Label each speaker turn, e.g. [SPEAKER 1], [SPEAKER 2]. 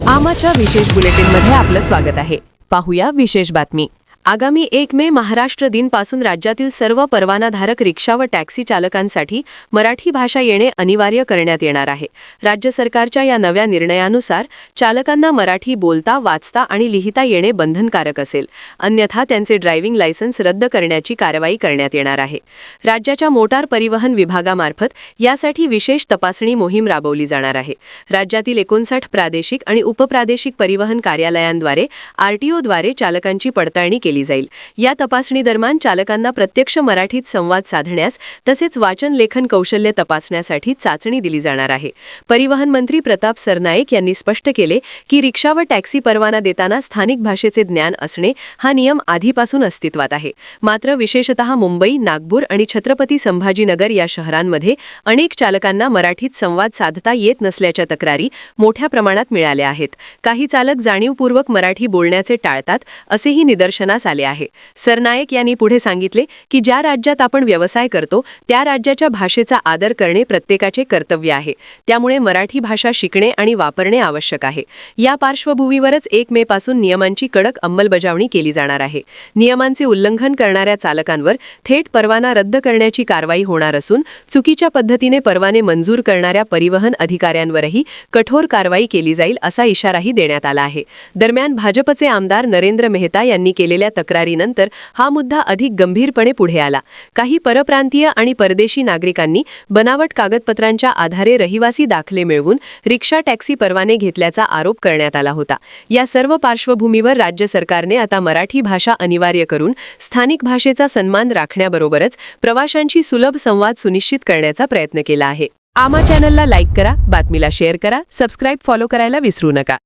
[SPEAKER 1] आमाच्या विशेष बुलेटिनमध्ये आपलं स्वागत आहे. पाहूया विशेष बातमी. आगामी 1 मे महाराष्ट्र दिन पासून राज्यातील सर्व परवानाधारक रिक्षा व टॅक्सी चालकांसाठी मराठी भाषा येणे अनिवार्य करण्यात येणार आहे. राज्य सरकारच्या या नव्या निर्णयानुसार चालकांना मराठी बोलता, वाचता आणि लिहिता येणे बंधनकारक असेल. अन्यथा त्यांचे ड्रायव्हिंग लायसन्स रद्द करण्याची कारवाई करण्यात येणार आहे. राज्याच्या मोटार परिवहन विभागामार्फत यासाठी विशेष तपासणी मोहीम राबवली जाणार आहे. राज्यातील 59 प्रादेशिक आणि उपप्रादेशिक परिवहन कार्यालयांद्वारे आरटीओद्वारे चालकांची पडताळणी केली जाईल. या तपासणी दरम्यान चालकांना प्रत्यक्ष मराठीत संवाद साधण्यास तसेच वाचन लेखन कौशल्य तपासण्यासाठी चाचणी दिली जाणार आहे. परिवहन मंत्री प्रताप सरनाईक यांनी स्पष्ट केले की रिक्षा व टॅक्सी परवाना देताना स्थानिक भाषेचे ज्ञान असणे हा नियम आधीपासून अस्तित्वात आहे. मात्र विशेषतः मुंबई, नागपूर आणि छत्रपती संभाजीनगर या शहरांमध्ये अनेक चालकांना मराठीत संवाद साधता येत नसल्याच्या तक्रारी मोठ्या प्रमाणात मिळाल्या आहेत. काही चालक जाणीवपूर्वक मराठी बोलण्याचे टाळतात असेही निदर्शनास आले आहे. सरनाईक यांनी पुढे सांगितले की ज्या राज्यात आपण व्यवसाय करतो त्या राज्याच्या भाषेचा आदर करणे प्रत्येकाचे कर्तव्य आहे. त्यामुळे मराठी भाषा शिकणे आणि वापरणे आवश्यक आहे. या पार्श्वभूमीवरच 1 मे पासून नियमांची कडक अंमलबजावणी केली जाणार आहे. नियमांचे उल्लंघन करणाऱ्या चालकांवर थेट परवाना रद्द करण्याची कारवाई होणार असून चुकीच्या पद्धतीने परवाने मंजूर करणाऱ्या परिवहन अधिकाऱ्यांवरही कठोर कारवाई केली जाईल असा इशाराही देण्यात आला आहे. दरम्यान भाजपचे आमदार नरेंद्र मेहता यांनी केलेल्या तक्रारीनंतर हा मुद्दा अधिक गंभीरपणे पुढे आला. काही परप्रांतीय आणि परदेशी नागरिकांनी बनावट कागदपत्रांच्या आधारे रहिवासी दाखले मिळवून रिक्षा टॅक्सी परवाने घेतल्याचा आरोप करण्यात आला होता. या सर्व पार्श्वभूमीवर राज्य सरकारने आता मराठी भाषा अनिवार्य करून स्थानिक भाषेचा सन्मान राखण्याबरोबरच प्रवाशांशी सुलभ संवाद सुनिश्चित करण्याचा प्रयत्न केला आहे. आमा चॅनलला लाईक करा, बातमीला शेअर करा, सबस्क्राईब फॉलो करायला विसरू नका.